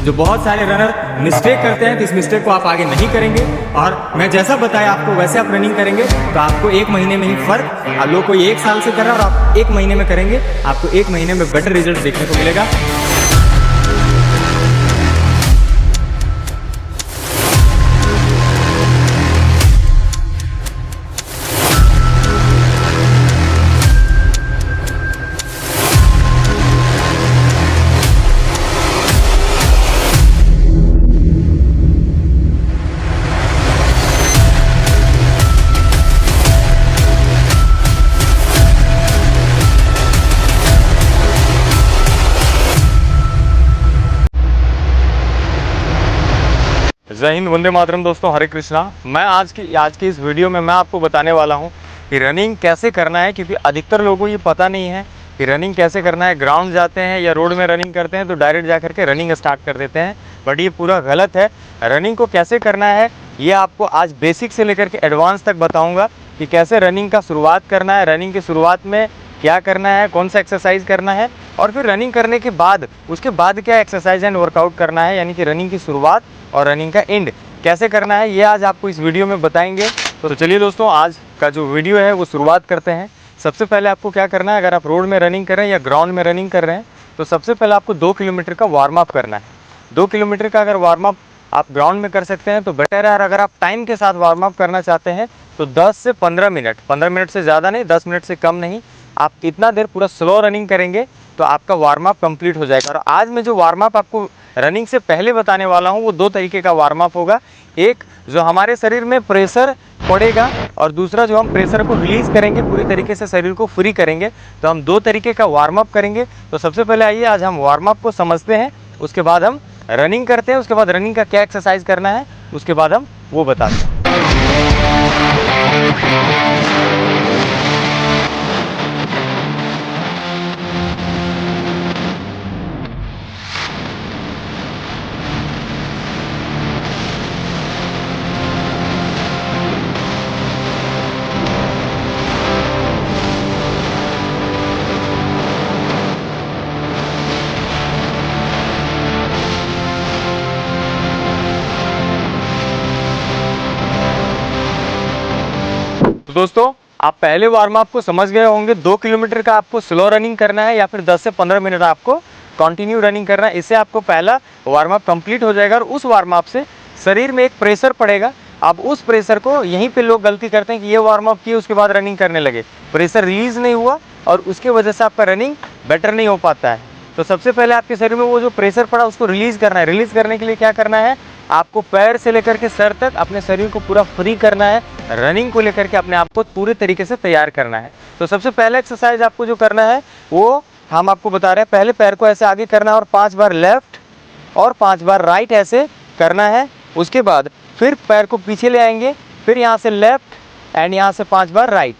जो बहुत सारे रनर मिस्टेक करते हैं, तो इस मिस्टेक को आप आगे नहीं करेंगे। और मैं जैसा बताया आपको वैसे आप रनिंग करेंगे तो आपको 1 महीने में ही फर्क, आप लोग कोई 1 साल से कर रहा है और आप 1 महीने में करेंगे, आपको 1 महीने में बेटर रिजल्ट देखने को मिलेगा। जय हिंद, वंदे मातरम। दोस्तों, हरे कृष्णा। मैं आज की इस वीडियो में मैं आपको बताने वाला हूं कि रनिंग कैसे करना है, क्योंकि अधिकतर लोगों को ये पता नहीं है कि रनिंग कैसे करना है। ग्राउंड जाते हैं या रोड में रनिंग करते हैं तो डायरेक्ट जा करके रनिंग स्टार्ट कर देते हैं, बट ये पूरा गलत है। रनिंग को कैसे करना है ये आपको आज बेसिक से लेकर के एडवांस तक बताऊँगा कि कैसे रनिंग का शुरुआत करना है, रनिंग की शुरुआत में क्या करना है, कौन सा एक्सरसाइज करना है, और फिर रनिंग करने के बाद उसके बाद क्या एक्सरसाइज एंड वर्कआउट करना है, यानी कि रनिंग की शुरुआत और रनिंग का एंड कैसे करना है, ये आज आपको इस वीडियो में बताएंगे। तो चलिए दोस्तों, आज का जो वीडियो है वो शुरुआत करते हैं। सबसे पहले आपको क्या करना है, अगर आप रोड में रनिंग कर रहे हैं या ग्राउंड में रनिंग कर रहे हैं तो सबसे पहले आपको 2 किलोमीटर का वार्म अप करना है। 2 किलोमीटर का अगर वार्म अप आप ग्राउंड में कर सकते हैं तो बेटर है। और अगर आप टाइम के साथ वार्म अप करना चाहते हैं तो 10 से 15 मिनट, 15 मिनट से ज़्यादा नहीं, 10 मिनट से कम नहीं, आप इतना देर पूरा स्लो रनिंग करेंगे तो आपका वार्म अप कंप्लीट हो जाएगा। और आज मैं जो वार्म अप आपको रनिंग से पहले बताने वाला हूँ वो 2 तरीके का वार्म अप होगा। एक जो हमारे शरीर में प्रेशर पड़ेगा और दूसरा जो हम प्रेशर को रिलीज़ करेंगे, पूरी तरीके से शरीर को फ्री करेंगे। तो हम 2 तरीके का वार्म अप करेंगे। तो सबसे पहले आइए आज हम वार्म अप को समझते हैं, उसके बाद हम रनिंग करते हैं, उसके बाद रनिंग का क्या एक्सरसाइज करना है उसके बाद हम वो बताते हैं। तो दोस्तों, आप पहले वार्म अप को समझ गए होंगे। 2 किलोमीटर का आपको स्लो रनिंग करना है या फिर 10 से 15 मिनट आपको कंटिन्यू रनिंग करना है। इससे आपको पहला वार्म अप कंप्लीट हो जाएगा और उस वार्म अप से शरीर में एक प्रेशर पड़ेगा। अब उस प्रेशर को यहीं पे लोग गलती करते हैं कि ये वार्म अप किए उसके बाद रनिंग करने लगे, प्रेशर रिलीज नहीं हुआ और उसकी वजह से आपका रनिंग बेटर नहीं हो पाता है। तो सबसे पहले आपके शरीर में वो जो प्रेशर पड़ा उसको रिलीज़ करना है। रिलीज़ करने के लिए क्या करना है, आपको पैर से लेकर के सर तक अपने शरीर को पूरा फ्री करना है। रनिंग को लेकर के अपने आप को पूरे तरीके से तैयार करना है। तो सबसे पहले एक्सरसाइज आपको जो करना है वो हम आपको बता रहे हैं। पहले पैर को ऐसे आगे करना है और 5 बार लेफ्ट और 5 बार राइट ऐसे करना है। उसके बाद फिर पैर को पीछे ले आएंगे, फिर यहाँ से लेफ्ट एंड यहाँ से 5 बार राइट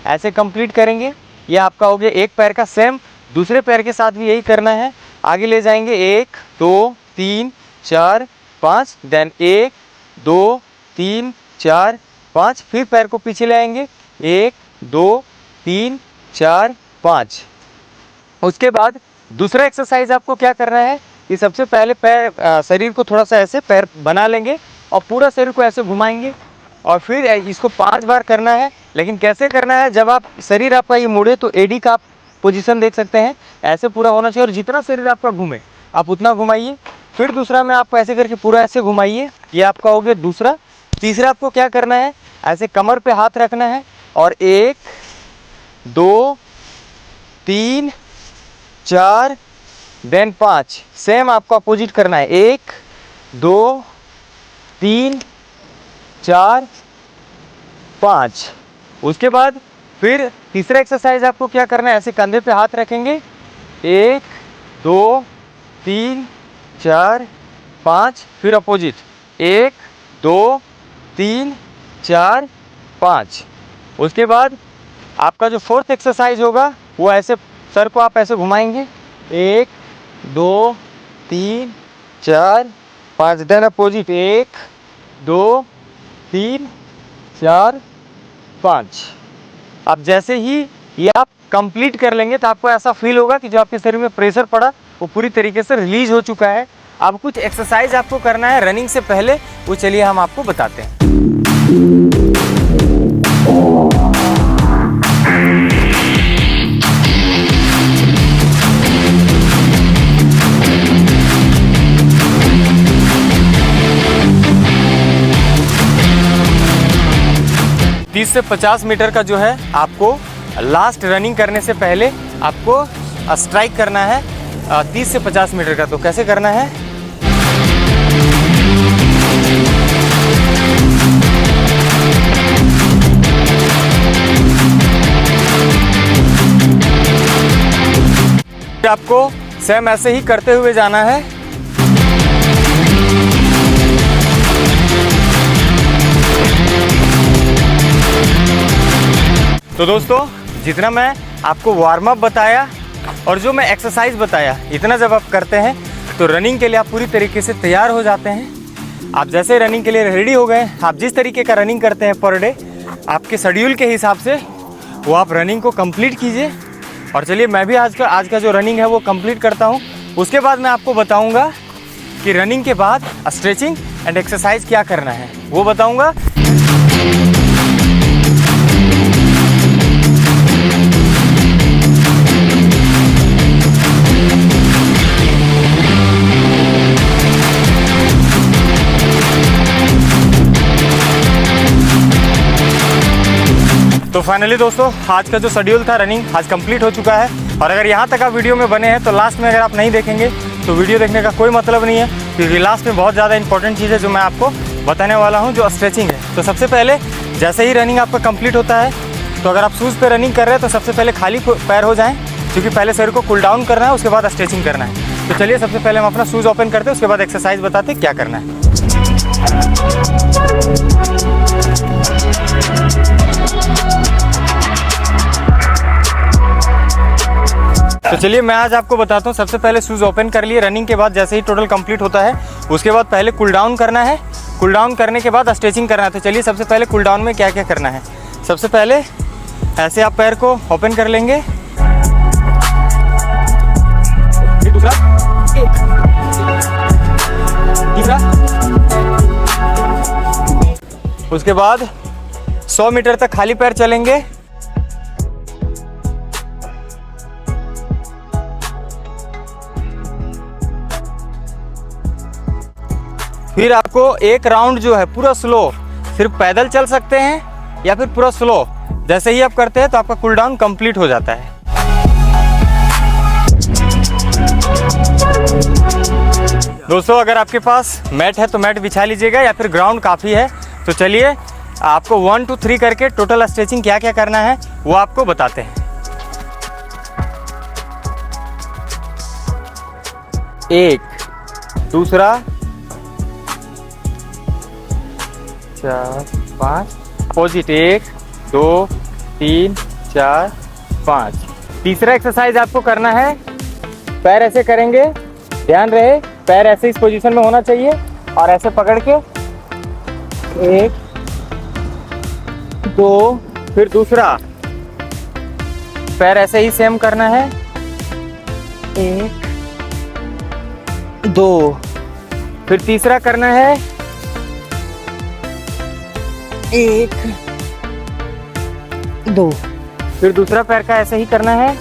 ऐसे कंप्लीट करेंगे। ये आपका हो गया एक पैर का। सेम दूसरे पैर के साथ भी यही करना है। आगे ले जाएंगे 1 2 3 4 5, देन 1 2 3 4 5, फिर पैर को पीछे ले आएंगे 1 2 3 4 5। उसके बाद दूसरा एक्सरसाइज आपको क्या करना है कि सबसे पहले पैर शरीर को थोड़ा सा ऐसे पैर बना लेंगे और पूरा शरीर को ऐसे घुमाएंगे और फिर इसको 5 बार करना है। लेकिन कैसे करना है, जब आप शरीर आपका ये मुड़े तो एडी का आप पोजीशन देख सकते हैं, ऐसे पूरा होना चाहिए और जितना शरीर आपका घूमे आप उतना घुमाइए। फिर दूसरा में आपको ऐसे करके पूरा ऐसे घुमाइए, ये आपका हो गया दूसरा। तीसरा आपको क्या करना है, ऐसे कमर पे हाथ रखना है और 1 2 3 4 देन 5, सेम आपको अपोजिट करना है 1 2 3 4 5। उसके बाद फिर तीसरा एक्सरसाइज आपको क्या करना है, ऐसे कंधे पे हाथ रखेंगे 1 2 3 4 5, फिर अपोजिट 1 2 3 4 5। उसके बाद आपका जो फोर्थ एक्सरसाइज होगा वो ऐसे सर को आप ऐसे घुमाएंगे 1 2 3 4 5, देन अपोजिट 1 2 3 4 5। अब जैसे ही ये आप कंप्लीट कर लेंगे तो आपको ऐसा फील होगा कि जो आपके शरीर में प्रेशर पड़ा वो पूरी तरीके से रिलीज हो चुका है अब कुछ एक्सरसाइज आपको करना है रनिंग से पहले, वो चलिए हम आपको बताते हैं। 30 से 50 मीटर का जो है आपको लास्ट रनिंग करने से पहले आपको स्ट्राइक करना है 30 से 50 मीटर का। तो कैसे करना है, आपको सेम ऐसे ही करते हुए जाना है। तो दोस्तों, जितना मैं आपको वार्म अप बताया और जो मैं एक्सरसाइज बताया, इतना जब आप करते हैं तो रनिंग के लिए आप पूरी तरीके से तैयार हो जाते हैं। आप जैसे रनिंग के लिए रेडी हो गए, आप जिस तरीके का रनिंग करते हैं पर डे आपके शेड्यूल के हिसाब से, वो आप रनिंग को कंप्लीट कीजिए। और चलिए मैं भी आज का जो रनिंग है वो कंप्लीट करता हूँ। उसके बाद मैं आपको बताऊँगा कि रनिंग के बाद स्ट्रेचिंग एंड एक्सरसाइज क्या करना है, वो बताऊँगा। तो फाइनली दोस्तों, आज का जो शेड्यूल था रनिंग आज कंप्लीट हो चुका है। और अगर यहाँ तक आप वीडियो में बने हैं तो लास्ट में अगर आप नहीं देखेंगे तो वीडियो देखने का कोई मतलब नहीं है, क्योंकि लास्ट में बहुत ज़्यादा इंपॉर्टेंट चीज़ है जो मैं आपको बताने वाला हूँ, जो स्ट्रेचिंग है। तो सबसे पहले जैसे ही रनिंग आपका कंप्लीट होता है, तो अगर आप शूज़ पे रनिंग कर रहे हैं तो सबसे पहले खाली पैर हो जाएँ, क्योंकि पहले शरीर को कूल डाउन करना है, उसके बाद स्ट्रेचिंग करना है। तो चलिए सबसे पहले हम अपना शूज़ ओपन करते हैं, उसके बाद एक्सरसाइज बताते हैं क्या करना है। तो चलिए मैं आज आपको बताता हूँ। सबसे पहले शूज़ ओपन कर लिए। रनिंग के बाद जैसे ही टोटल कंप्लीट होता है, उसके बाद पहले कूल डाउन करना है। कूल डाउन करने के बाद स्ट्रेचिंग करना है। तो चलिए सबसे पहले कूल डाउन में क्या क्या करना है। सबसे पहले ऐसे आप पैर को ओपन कर लेंगे, फिर दूसरा, तीसरा, उसके बाद 100 मीटर तक खाली पैर चलेंगे। फिर आपको एक राउंड जो है पूरा स्लो, सिर्फ पैदल चल सकते हैं या फिर पूरा स्लो, जैसे ही आप करते हैं तो आपका कूल डाउन कंप्लीट हो जाता है। दोस्तों, अगर आपके पास मैट है तो मैट बिछा लीजिएगा, या फिर ग्राउंड काफ़ी है। तो चलिए आपको 1 2 3 करके टोटल स्ट्रेचिंग क्या क्या करना है वो आपको बताते हैं। 1, दूसरा, 4 5, अपोजिट 1 2 3 4 5। तीसरा एक्सरसाइज आपको करना है, पैर ऐसे करेंगे, ध्यान रहे पैर ऐसे इस पोजीशन में होना चाहिए, और ऐसे पकड़ के 1 2, फिर दूसरा पैर ऐसे ही सेम करना है, 1 2, फिर तीसरा करना है 1 2, फिर दूसरा पैर का ऐसे ही करना है,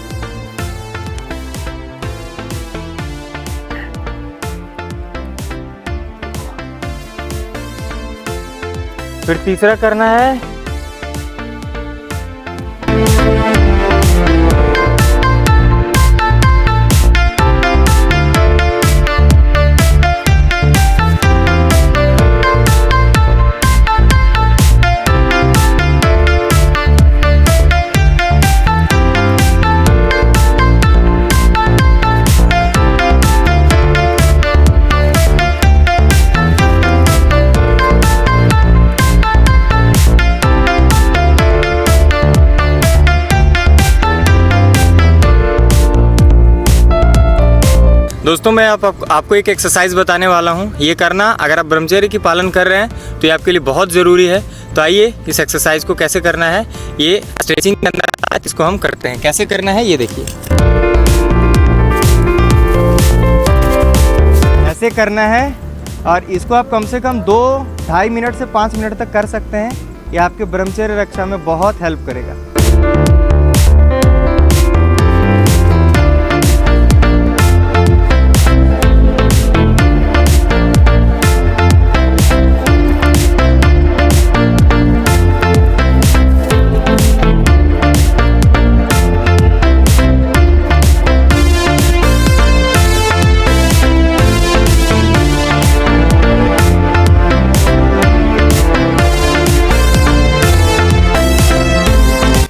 फिर तीसरा करना है, दोस्तों मैं आपको एक एक्सरसाइज बताने वाला हूँ। ये करना अगर आप ब्रह्मचर्य की पालन कर रहे हैं तो ये आपके लिए बहुत ज़रूरी है। तो आइए इस एक्सरसाइज को कैसे करना है, ये स्ट्रेचिंग के अंदर इसको हम करते हैं। कैसे करना है ये देखिए। ऐसे करना है और इसको आप कम से कम 2-2.5 मिनट से 5 मिनट तक कर सकते हैं। ये आपके ब्रह्मचर्य रक्षा में बहुत हेल्प करेगा।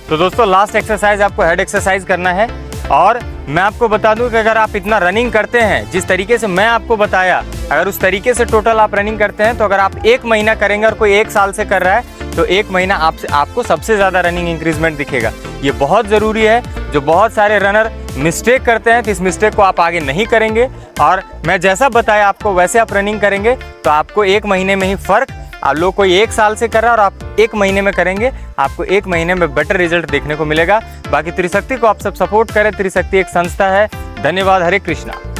तो दोस्तों लास्ट एक्सरसाइज आपको हेड एक्सरसाइज करना है। और मैं आपको बता दूं कि अगर आप इतना रनिंग करते हैं जिस तरीके से मैं आपको बताया, अगर उस तरीके से टोटल आप रनिंग करते हैं, तो अगर आप 1 महीना करेंगे और कोई 1 साल से कर रहा है तो 1 महीना आपको सबसे ज़्यादा रनिंग इंक्रीजमेंट दिखेगा। ये बहुत ज़रूरी है। जो बहुत सारे रनर मिस्टेक करते हैं तो इस मिस्टेक को आप आगे नहीं करेंगे। और मैं जैसा बताया आपको वैसे आप रनिंग करेंगे तो आपको 1 महीने में ही फ़र्क, आप लोग कोई 1 साल से कर रहा है और आप 1 महीने में करेंगे, आपको 1 महीने में बेटर रिजल्ट देखने को मिलेगा। बाकी त्रिशक्ति को आप सब सपोर्ट करें। त्रिशक्ति एक संस्था है। धन्यवाद। हरे कृष्णा।